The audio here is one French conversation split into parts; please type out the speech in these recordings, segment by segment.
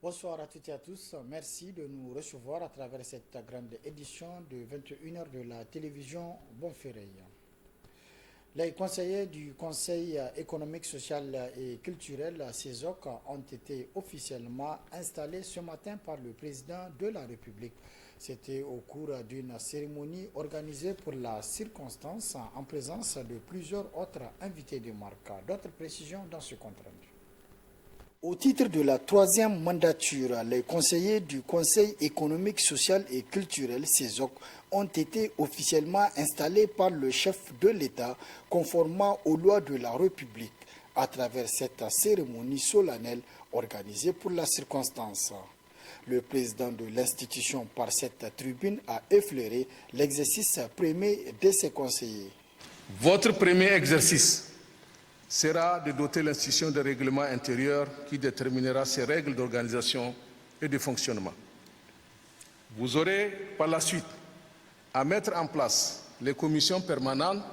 Bonsoir à toutes et à tous. Merci de nous recevoir à travers cette grande édition de 21 heures de la télévision Bonferré. Les conseillers du Conseil économique, social et culturel CESOC ont été officiellement installés ce matin par le président de la République. C'était au cours d'une cérémonie organisée pour la circonstance en présence de plusieurs autres invités de marque. D'autres précisions dans ce compte rendu. Au titre de la troisième mandature, les conseillers du Conseil économique, social et culturel CESOC ont été officiellement installés par le chef de l'État conformément aux lois de la République à travers cette cérémonie solennelle organisée pour la circonstance. Le président de l'institution par cette tribune a effleuré l'exercice premier de ses conseillers. Votre premier exercice sera de doter l'institution de règlement intérieur qui déterminera ses règles d'organisation et de fonctionnement. Vous aurez par la suite à mettre en place les commissions permanentes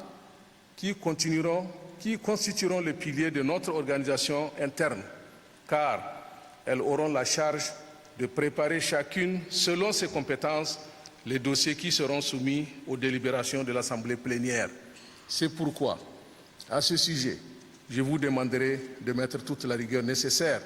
qui constitueront les piliers de notre organisation interne, car elles auront la charge de préparer chacune, selon ses compétences, les dossiers qui seront soumis aux délibérations de l'Assemblée plénière. C'est pourquoi, à ce sujet, je vous demanderai de mettre toute la rigueur nécessaire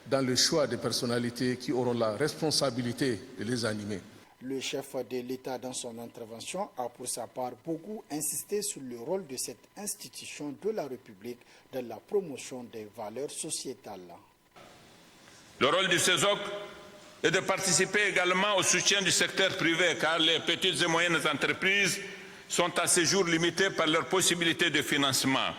dans le choix des personnalités qui auront la responsabilité de les animer. Le chef de l'État, dans son intervention, a pour sa part beaucoup insisté sur le rôle de cette institution de la République dans la promotion des valeurs sociétales. Le rôle du CESOC est de participer également au soutien du secteur privé, car les petites et moyennes entreprises sont à ce jour limitées par leurs possibilités de financement.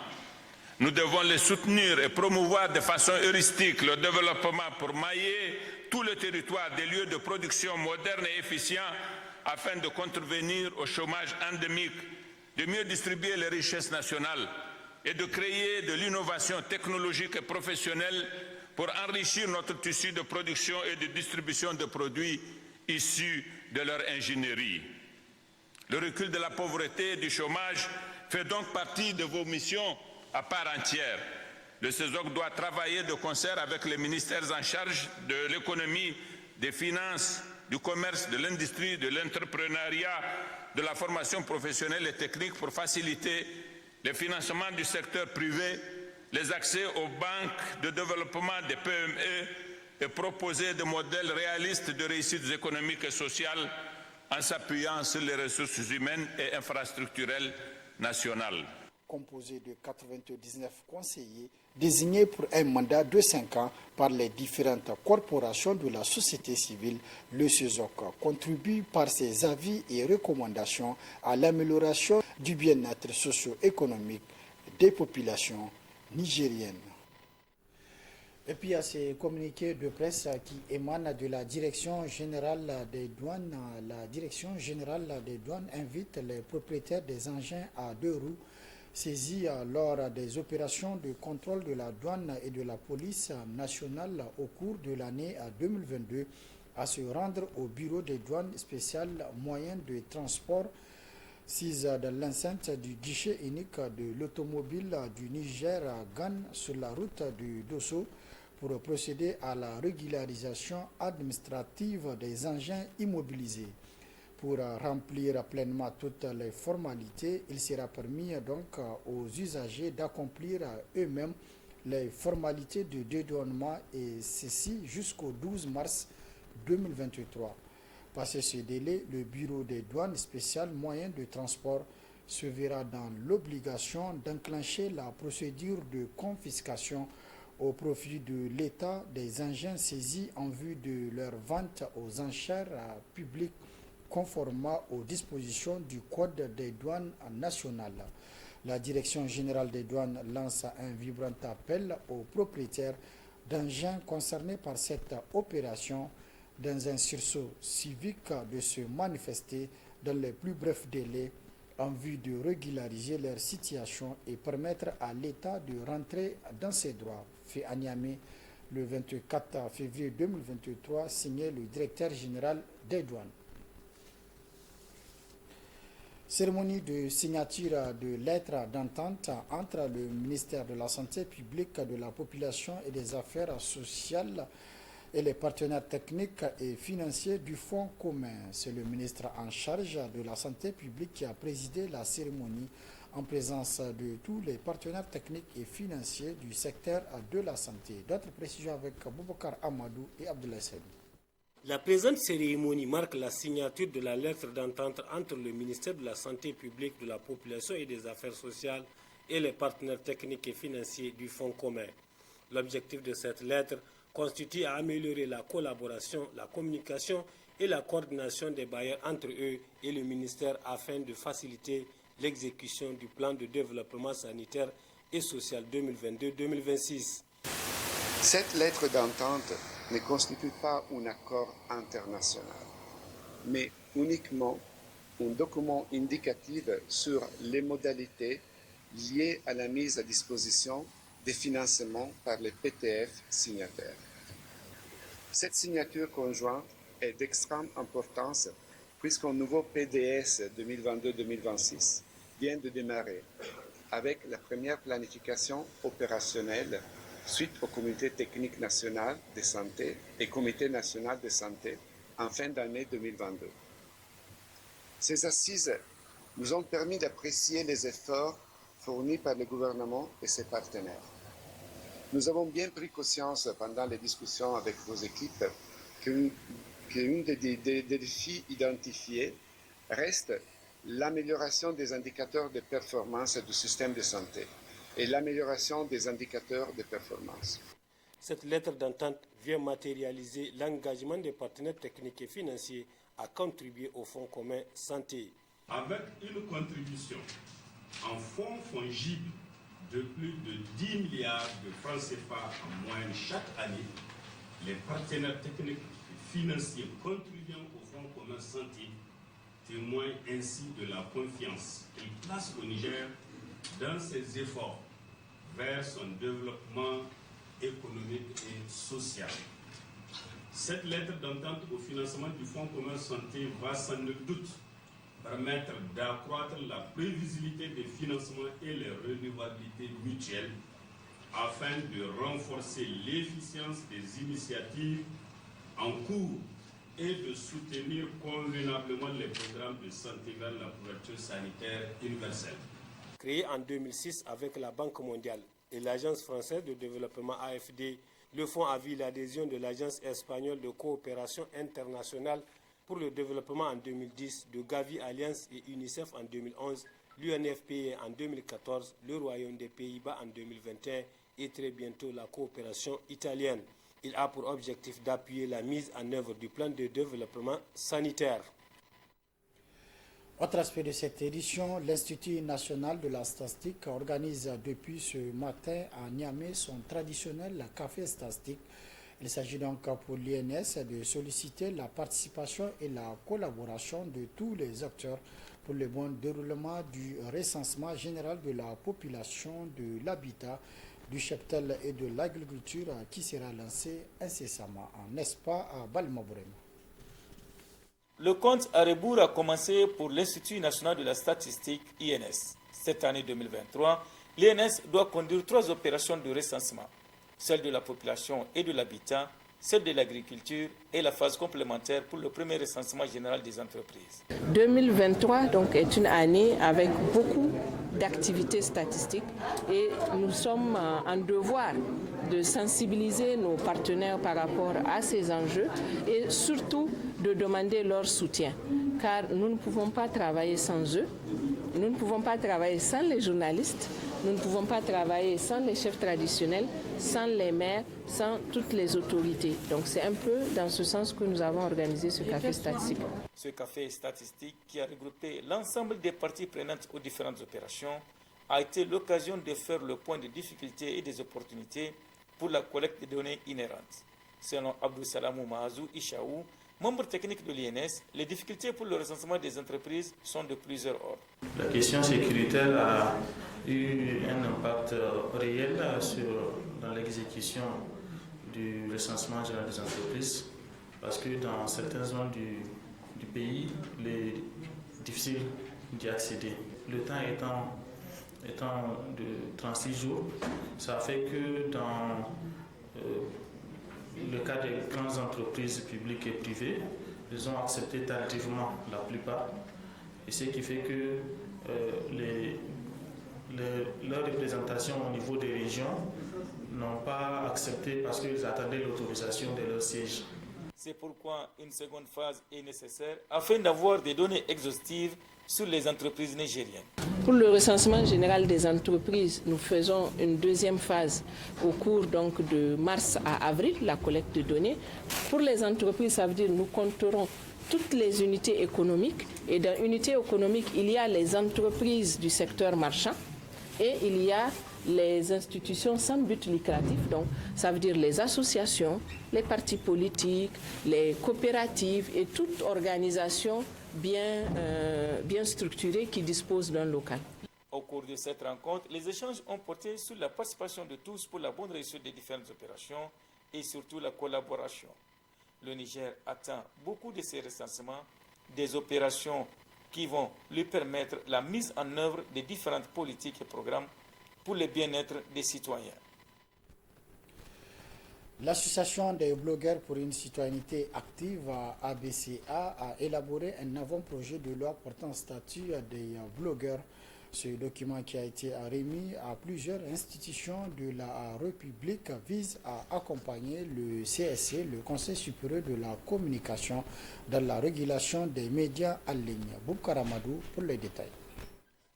Nous devons les soutenir et promouvoir de façon heuristique le développement pour mailler tout le territoire des lieux de production modernes et efficients afin de contrevenir au chômage endémique, de mieux distribuer les richesses nationales et de créer de l'innovation technologique et professionnelle pour enrichir notre tissu de production et de distribution de produits issus de leur ingénierie. Le recul de la pauvreté et du chômage fait donc partie de vos missions à part entière. Le CESOC doit travailler de concert avec les ministères en charge de l'économie, des finances, du commerce, de l'industrie, de l'entrepreneuriat, de la formation professionnelle et technique pour faciliter le financement du secteur privé, les accès aux banques de développement des PME et proposer des modèles réalistes de réussite économique et sociale en s'appuyant sur les ressources humaines et infrastructurelles nationales. Composé de 99 conseillers désignés pour un mandat de 5 ans par les différentes corporations de la société civile, le CESOC contribue par ses avis et recommandations à l'amélioration du bien-être socio-économique des populations nigériennes. Et puis, il y a ces communiqués de presse qui émanent de la Direction générale des douanes. La Direction générale des douanes invite les propriétaires des engins à 2 roues saisis lors des opérations de contrôle de la douane et de la police nationale au cours de l'année 2022 à se rendre au bureau des douanes spéciales moyens de transport 6 dans l'enceinte du guichet unique de l'automobile du Niger à Gane sur la route du Dosso pour procéder à la régularisation administrative des engins immobilisés. Pour remplir pleinement toutes les formalités, il sera permis donc aux usagers d'accomplir eux-mêmes les formalités de dédouanement et ceci jusqu'au 12 mars 2023. Passé ce délai, le bureau des douanes spéciales moyens de transport se verra dans l'obligation d'enclencher la procédure de confiscation au profit de l'État des engins saisis en vue de leur vente aux enchères publiques conformément aux dispositions du Code des douanes nationales. La Direction générale des douanes lance un vibrant appel aux propriétaires d'engins concernés par cette opération dans un sursaut civique de se manifester dans les plus brefs délais en vue de régulariser leur situation et permettre à l'État de rentrer dans ses droits. Fait à Niamey le 24 février 2023, signé le directeur général des douanes. Cérémonie de signature de lettres d'entente entre le ministère de la Santé publique, de la Population et des Affaires sociales et les partenaires techniques et financiers du Fonds commun. C'est le ministre en charge de la santé publique qui a présidé la cérémonie en présence de tous les partenaires techniques et financiers du secteur de la santé. D'autres précisions avec Boubacar Amadou et Abdoulaye Seni. La présente cérémonie marque la signature de la lettre d'entente entre le ministère de la Santé publique, de la Population et des Affaires sociales et les partenaires techniques et financiers du Fonds commun. L'objectif de cette lettre consiste à améliorer la collaboration, la communication et la coordination des bailleurs entre eux et le ministère afin de faciliter l'exécution du plan de développement sanitaire et social 2022-2026. Cette lettre d'entente ne constitue pas un accord international, mais uniquement un document indicatif sur les modalités liées à la mise à disposition des financements par les PTF signataires. Cette signature conjointe est d'extrême importance puisqu'un nouveau PDS 2022-2026 vient de démarrer avec la première planification opérationnelle suite au Comité technique national de santé et Comité national de santé en fin d'année 2022. Ces assises nous ont permis d'apprécier les efforts fournis par le gouvernement et ses partenaires. Nous avons bien pris conscience pendant les discussions avec vos équipes qu'un des défis identifiés reste l'amélioration des indicateurs de performance du système de santé et l'amélioration des indicateurs de performance. Cette lettre d'entente vient matérialiser l'engagement des partenaires techniques et financiers à contribuer au Fonds commun santé. Avec une contribution en fonds fongibles de plus de 10 milliards de francs CFA en moyenne chaque année, les partenaires techniques et financiers contribuant au Fonds commun santé témoignent ainsi de la confiance qu'ils placent au Niger dans ses efforts vers son développement économique et social. Cette lettre d'entente au financement du Fonds commun santé va sans nul doute permettre d'accroître la prévisibilité des financements et les redevabilités mutuelles afin de renforcer l'efficience des initiatives en cours et de soutenir convenablement les programmes de santé vers la couverture sanitaire universelle. Créé en 2006 avec la Banque mondiale et l'Agence française de développement AFD, le fonds a vu l'adhésion de l'Agence espagnole de coopération internationale pour le développement en 2010, de Gavi Alliance et UNICEF en 2011, l'UNFPA en 2014, le Royaume des Pays-Bas en 2021 et très bientôt la coopération italienne. Il a pour objectif d'appuyer la mise en œuvre du plan de développement sanitaire. Autre aspect de cette édition, l'Institut national de la statistique organise depuis ce matin à Niamey son traditionnel café statistique. Il s'agit donc pour l'INS de solliciter la participation et la collaboration de tous les acteurs pour le bon déroulement du recensement général de la population, de l'habitat, du cheptel et de l'agriculture qui sera lancé incessamment, n'est-ce pas, à Balmabourem. Le compte à rebours a commencé pour l'Institut national de la statistique, INS. Cette année 2023, l'INS doit conduire 3 opérations de recensement, celle de la population et de l'habitat, celle de l'agriculture et la phase complémentaire pour le premier recensement général des entreprises. 2023 donc, est une année avec beaucoup d'activités statistiques et nous sommes en devoir de sensibiliser nos partenaires par rapport à ces enjeux et surtout de demander leur soutien, car nous ne pouvons pas travailler sans eux, nous ne pouvons pas travailler sans les journalistes, nous ne pouvons pas travailler sans les chefs traditionnels, sans les maires, sans toutes les autorités. Donc c'est un peu dans ce sens que nous avons organisé ce café statistique. Ce café statistique qui a regroupé l'ensemble des parties prenantes aux différentes opérations a été l'occasion de faire le point des difficultés et des opportunités pour la collecte des données inhérentes. Selon Abdou Salamou Mahazou Ishaou, membre technique de l'INS, les difficultés pour le recensement des entreprises sont de plusieurs ordres. La question sécuritaire a eu un impact réel dans l'exécution du recensement général des entreprises parce que dans certaines zones du pays, il est difficile d'y accéder. Le temps étant de 36 jours, ça fait que dans le cas des grandes entreprises publiques et privées, ils ont accepté tardivement la plupart. Et ce qui fait que leur représentation au niveau des régions n'ont pas accepté parce qu'ils attendaient l'autorisation de leur siège. C'est pourquoi une seconde phase est nécessaire afin d'avoir des données exhaustives sur les entreprises nigériennes. Pour le recensement général des entreprises, nous faisons une deuxième phase au cours donc de mars à avril, la collecte de données. Pour les entreprises, ça veut dire que nous compterons toutes les unités économiques. Et dans unités économiques, il y a les entreprises du secteur marchand et il y a les institutions sans but lucratif, donc ça veut dire les associations, les partis politiques, les coopératives et toute organisation bien structurée qui dispose d'un local. Au cours de cette rencontre, les échanges ont porté sur la participation de tous pour la bonne réussite des différentes opérations et surtout la collaboration. Le Niger attend beaucoup de ces recensements, des opérations qui vont lui permettre la mise en œuvre des différentes politiques et programmes pour le bien-être des citoyens. L'association des blogueurs pour une citoyenneté active, ABCA, a élaboré un avant-projet de loi portant statut des blogueurs. Ce document qui a été remis à plusieurs institutions de la République vise à accompagner le CSC, le Conseil supérieur de la communication, dans la régulation des médias en ligne. Boubkar Amadou pour les détails.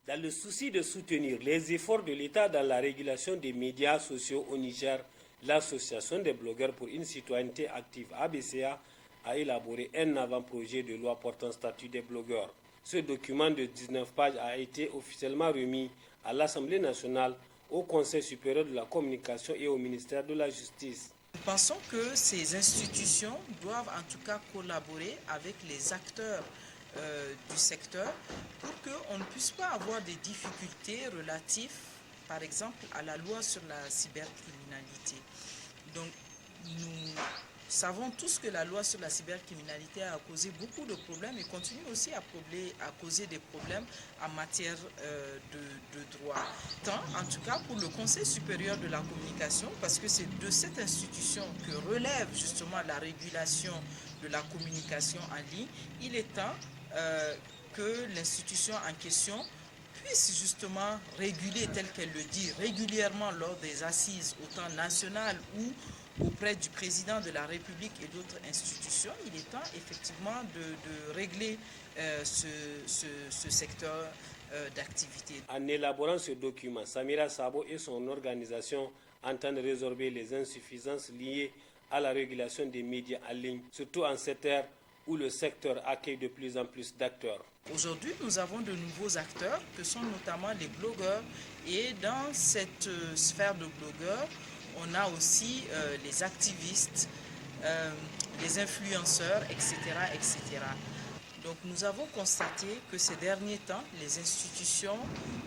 Dans le souci de soutenir les efforts de l'État dans la régulation des médias sociaux au Niger, l'Association des blogueurs pour une citoyenneté active ABCA a élaboré un avant-projet de loi portant statut des blogueurs. Ce document de 19 pages a été officiellement remis à l'Assemblée nationale, au Conseil supérieur de la communication et au ministère de la Justice. Nous pensons que ces institutions doivent en tout cas collaborer avec les acteurs du secteur pour qu'on ne puisse pas avoir des difficultés relatives, par exemple, à la loi sur la cybercriminalité. Donc, nous savons tous que la loi sur la cybercriminalité a causé beaucoup de problèmes et continue aussi à causer des problèmes en matière de droit. Tant, en tout cas, pour le Conseil supérieur de la communication, parce que c'est de cette institution que relève justement la régulation de la communication en ligne, il est temps que l'institution en question puisse justement réguler, tel qu'elle le dit, régulièrement lors des assises, autant nationales ou auprès du président de la République et d'autres institutions. Il est temps effectivement de régler ce secteur d'activité. En élaborant ce document, Samira Sabo et son organisation entendent résorber les insuffisances liées à la régulation des médias en ligne, surtout en cette ère où le secteur accueille de plus en plus d'acteurs. Aujourd'hui, nous avons de nouveaux acteurs que sont notamment les blogueurs, et dans cette sphère de blogueurs, on a aussi les activistes, les influenceurs, etc., etc. Donc nous avons constaté que ces derniers temps, les institutions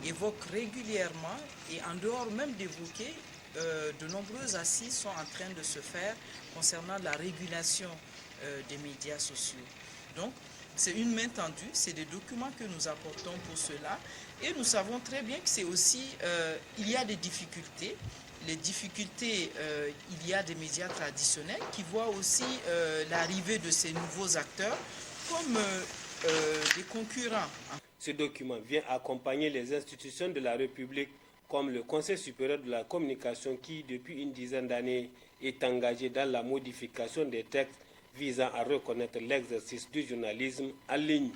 évoquent régulièrement, et en dehors même d'évoquer, de nombreuses assises sont en train de se faire concernant la régulation des médias sociaux. Donc c'est une main tendue, c'est des documents que nous apportons pour cela, et nous savons très bien que c'est aussi, il y a des difficultés. Les difficultés, il y a des médias traditionnels qui voient aussi l'arrivée de ces nouveaux acteurs comme des concurrents. Ce document vient accompagner les institutions de la République comme le Conseil supérieur de la communication qui, depuis une dizaine d'années, est engagé dans la modification des textes visant à reconnaître l'exercice du journalisme en ligne.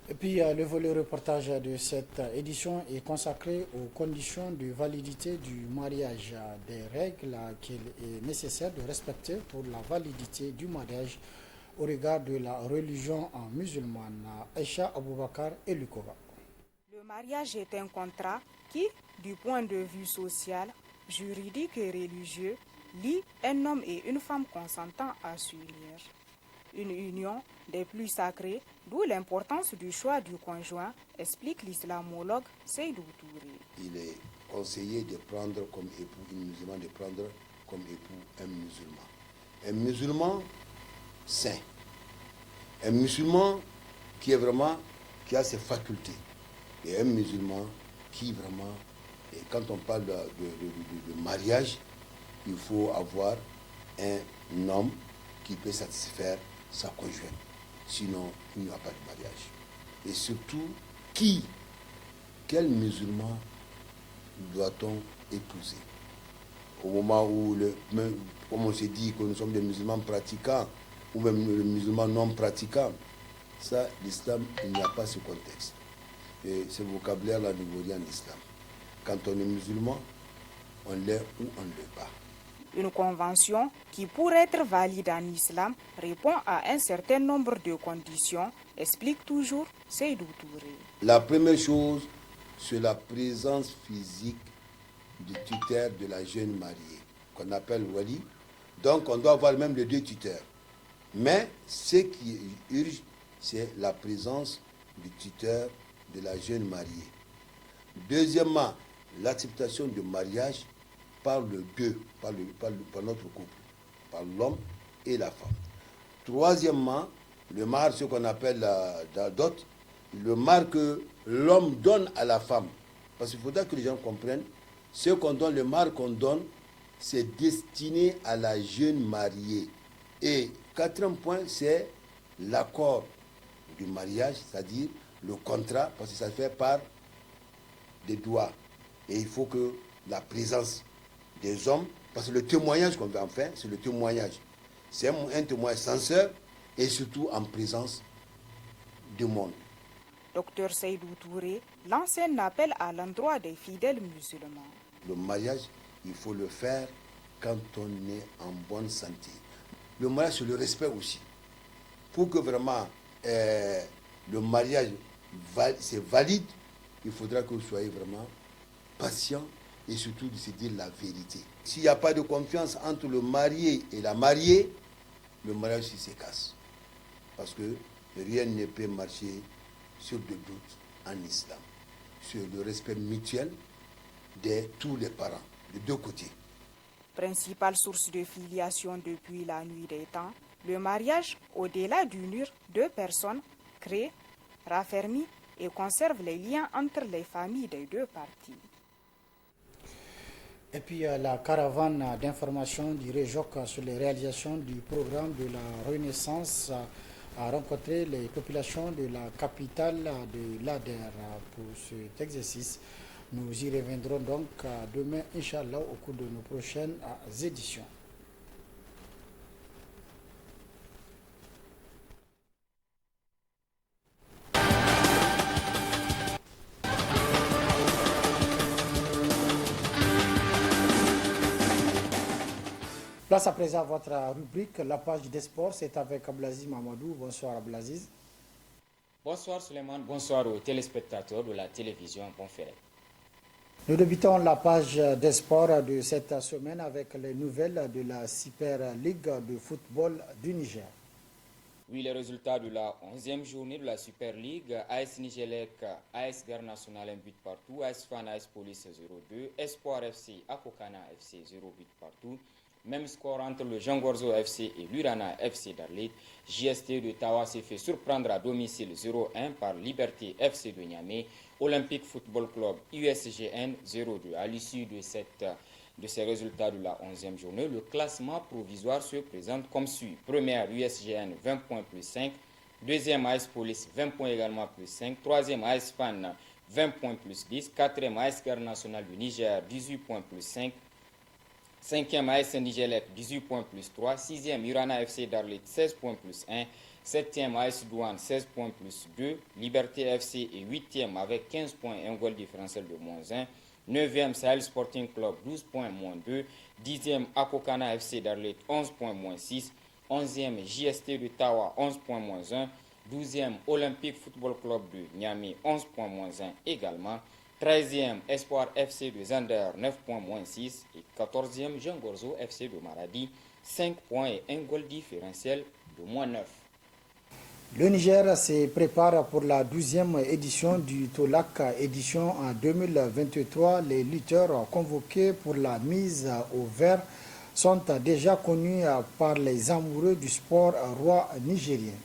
Et puis le volet reportage de cette édition est consacré aux conditions de validité du mariage, des règles qu'il est nécessaire de respecter pour la validité du mariage au regard de la religion musulmane. Aïcha Aboubakar et Lukova. Le mariage est un contrat qui, du point de vue social, juridique et religieux, lie un homme et une femme consentant à s'unir. Une union des plus sacrées, d'où l'importance du choix du conjoint, explique l'islamologue Seydou Touré. Il est conseillé de prendre comme époux une musulmane, de prendre comme époux un musulman. Un musulman saint. Un musulman qui a ses facultés. Et un musulman qui vraiment, et quand on parle de mariage, il faut avoir un homme qui peut satisfaire sa conjointe. Sinon, il n'y aura pas de mariage. Et surtout, quel musulman doit-on épouser? Au moment où, comme on s'est dit que nous sommes des musulmans pratiquants, ou même les musulmans non pratiquants, ça, l'islam, il n'y a pas ce contexte. Et ce vocabulaire-là ne vaut rien en islam. Quand on est musulman, on l'est ou on ne l'est pas. Une convention qui, pour être valide en islam, répond à un certain nombre de conditions, explique toujours Seydou Touré. La première chose, c'est la présence physique du tuteur de la jeune mariée, qu'on appelle wali. Donc, on doit avoir même les deux tuteurs. Mais ce qui urge, c'est la présence du tuteur de la jeune mariée. Deuxièmement, l'acceptation du mariage par le deux, par notre couple, par l'homme et la femme. Troisièmement, le mahar, ce qu'on appelle la dot, le mahar que l'homme donne à la femme. Parce qu'il faudra que les gens comprennent, ce qu'on donne, le mahar qu'on donne, c'est destiné à la jeune mariée. Et quatrième point, c'est l'accord du mariage, c'est-à-dire le contrat, parce que ça se fait par des doigts. Et il faut que la présence des hommes, parce que le témoignage qu'on veut en faire, c'est le témoignage. C'est un témoignage sincère et surtout en présence du monde. Docteur Seydou Touré lance un appel à l'endroit des fidèles musulmans. Le mariage, il faut le faire quand on est en bonne santé. Le mariage, c'est le respect aussi. Pour que vraiment le mariage c'est valide, il faudra que vous soyez vraiment patient et surtout de se dire la vérité. S'il n'y a pas de confiance entre le marié et la mariée, le mariage se casse. Parce que rien ne peut marcher sur de doute en islam. Sur le respect mutuel de tous les parents, de deux côtés. Principale source de filiation depuis la nuit des temps, le mariage, au-delà d'unir deux personnes, crée, raffermit et conserve les liens entre les familles des deux parties. Et puis la caravane d'information du REJOC sur les réalisations du programme de la Renaissance a rencontré les populations de la capitale de l'Ader pour cet exercice. Nous y reviendrons donc demain, Inch'Allah, au cours de nos prochaines éditions. Place à présent à votre rubrique, la page des sports, c'est avec Ablaziz Mamadou. Bonsoir Ablaziz. Bonsoir Suleiman, bonsoir aux téléspectateurs de la télévision Bonferré. Nous débutons la page des sports de cette semaine avec les nouvelles de la Super League de football du Niger. Oui, les résultats de la 11e journée de la Super League, AS Nigelec, AS Garde Nationale 1 but partout, AS Fan, AS Police 0-2, Espoir FC, Akokana FC 0 but partout. Même score entre le Jean Gorzo FC et l'Urana FC d'Arlit. JST de Tawa s'est fait surprendre à domicile 0-1 par Liberté FC de Niamey. Olympique Football Club USGN 0-2. À l'issue de ces résultats de la 11e journée, le classement provisoire se présente comme suit. Première, USGN 20 points plus 5. Deuxième, AS Police 20 points également plus 5. Troisième, AS Fan 20 points plus 10. Quatrième, AS Garde Nationale du Niger 18 points plus 5. Cinquième, AS Nigelec 18 points plus 3. Sixième, Urana FC d'Arlit 16 points plus 1. Septième, AS Douane 16 points plus 2. Liberté FC est huitième avec 15 points et un goal différentiel de moins 1. Neuvième, Sahel Sporting Club 12 points moins 2. Dixième, Akokana FC d'Arlit 11 points moins 6. Onzième, JST de Tawa 11 points moins 1. Douzième, Olympique Football Club de Niamey 11 points moins 1 également. 13e, Espoir FC de Zander, 9 points moins 6. Et 14e, Jean Gorzo FC de Maradi, 5 points et un goal différentiel de moins 9. Le Niger se prépare pour la 12e édition du Tolak, édition en 2023. Les lutteurs convoqués pour la mise au vert sont déjà connus par les amoureux du sport roi nigérien.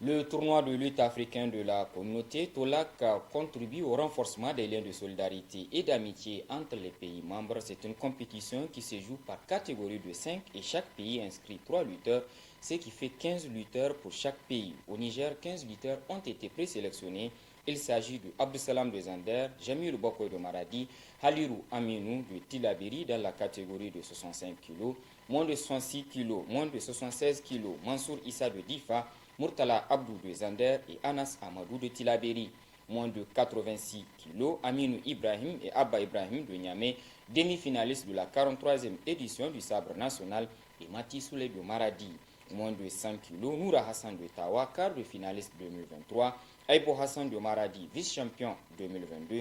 Le tournoi de lutte africain de la communauté TOLAC contribue au renforcement des liens de solidarité et d'amitié entre les pays membres. C'est une compétition qui se joue par catégorie de 5 et chaque pays inscrit 3 lutteurs, ce qui fait 15 lutteurs pour chaque pays. Au Niger, 15 lutteurs ont été présélectionnés. Il s'agit de Abdussalam de Zander, Jamil Boko de Maradi, Halirou Aminou de Tilaberi dans la catégorie de 65 kg, moins de 66 kg, moins de 76 kg, Mansour Issa de Difa, Murtala Abdou de Zander et Anas Amadou de Tilaberi. Moins de 86 kg, Aminou Ibrahim et Abba Ibrahim de Niamey, demi-finalistes de la 43e édition du Sabre national, et Mati Souley de Maradi. Moins de 100 kg, Noura Hassan de Tawa, quart de finaliste 2023, Aïbo Hassan de Maradi, vice-champion 2022,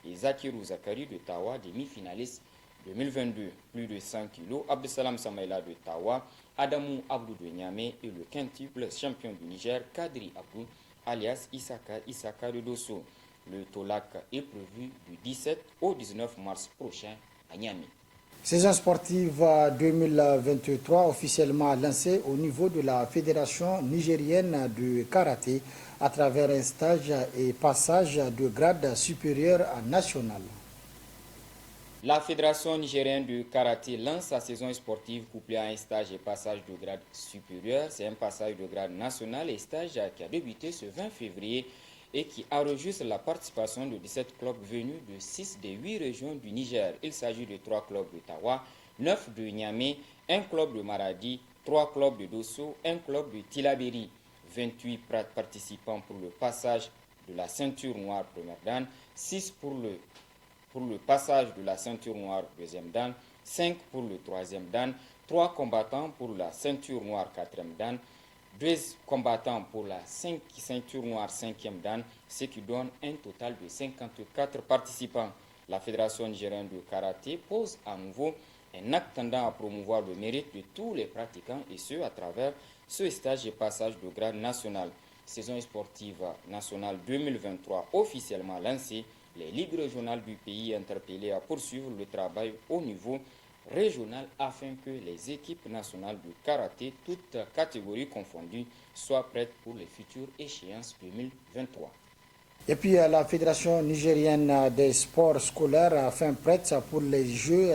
et Zakirou Zakari de Tawa, demi-finaliste 2022. Plus de 100 kg, Abdesalam Samaïla de Tawa, Adamou Abdou de Niamey et le quintuple champion du Niger, Kadri Abdou, alias Isaka de Dosso. Le TOLAC est prévu du 17 au 19 mars prochain à Niamey. Saison sportive 2023 officiellement lancée au niveau de la Fédération nigérienne de karaté à travers un stage et passage de grade supérieur à national. La Fédération nigérienne de karaté lance sa saison sportive couplée à un stage et passage de grade supérieur. C'est un passage de grade national et stage qui a débuté ce 20 février et qui enregistre la participation de 17 clubs venus de 6 des 8 régions du Niger. Il s'agit de 3 clubs de Tawa, 9 de Niamey, 1 club de Maradi, 3 clubs de Dosso, 1 club de Tilaberi. 28 participants pour le passage de la ceinture noire première dan, 6 pour le passage de la ceinture noire deuxième dan, 5 pour le troisième dan, 3 combattants pour la ceinture noire quatrième dan, 2 combattants pour la ceinture noire 5e dan, ce qui donne un total de 54 participants. La Fédération nigérienne de karaté pose à nouveau un acte tendant à promouvoir le mérite de tous les pratiquants et ce à travers ce stage et passage de grade national. Saison sportive nationale 2023 officiellement lancée, les ligues régionales du pays interpellées à poursuivre le travail au niveau régional afin que les équipes nationales de karaté, toutes catégories confondues, soient prêtes pour les futures échéances 2023. Et puis la Fédération nigérienne des sports scolaires fin prête pour les Jeux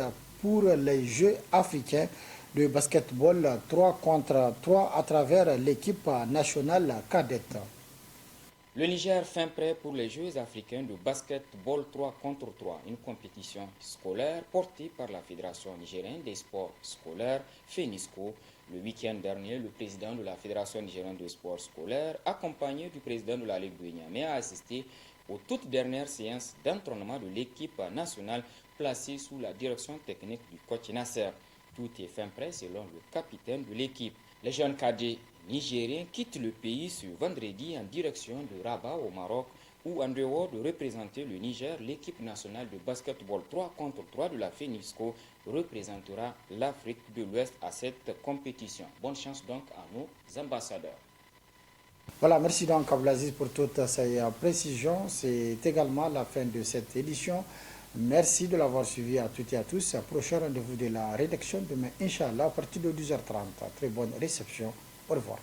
africains de basketball 3 contre 3 à travers l'équipe nationale cadette. Le Niger fin prêt pour les Jeux africains de basketball 3 contre 3, une compétition scolaire portée par la Fédération nigérienne des sports scolaires, FENISCO. Le week-end dernier, le président de la Fédération nigérienne des sports scolaires, accompagné du président de la Ligue de Niamey, a assisté aux toutes dernières séances d'entraînement de l'équipe nationale placée sous la direction technique du coach Nasser. Tout est fin prêt selon le capitaine de l'équipe. Les jeunes cadets nigériens quittent le pays ce vendredi en direction de Rabat au Maroc où en dehors de représenter le Niger, l'équipe nationale de basketball 3 contre 3 de la FENISCO représentera l'Afrique de l'Ouest à cette compétition. Bonne chance donc à nos ambassadeurs. Voilà, merci donc Abdelaziz pour toutes ces précisions. C'est également la fin de cette édition. Merci de l'avoir suivi à toutes et à tous. Prochain rendez-vous de la rédaction demain, Inch'Allah, à partir de 12h30. Très bonne réception. Au revoir.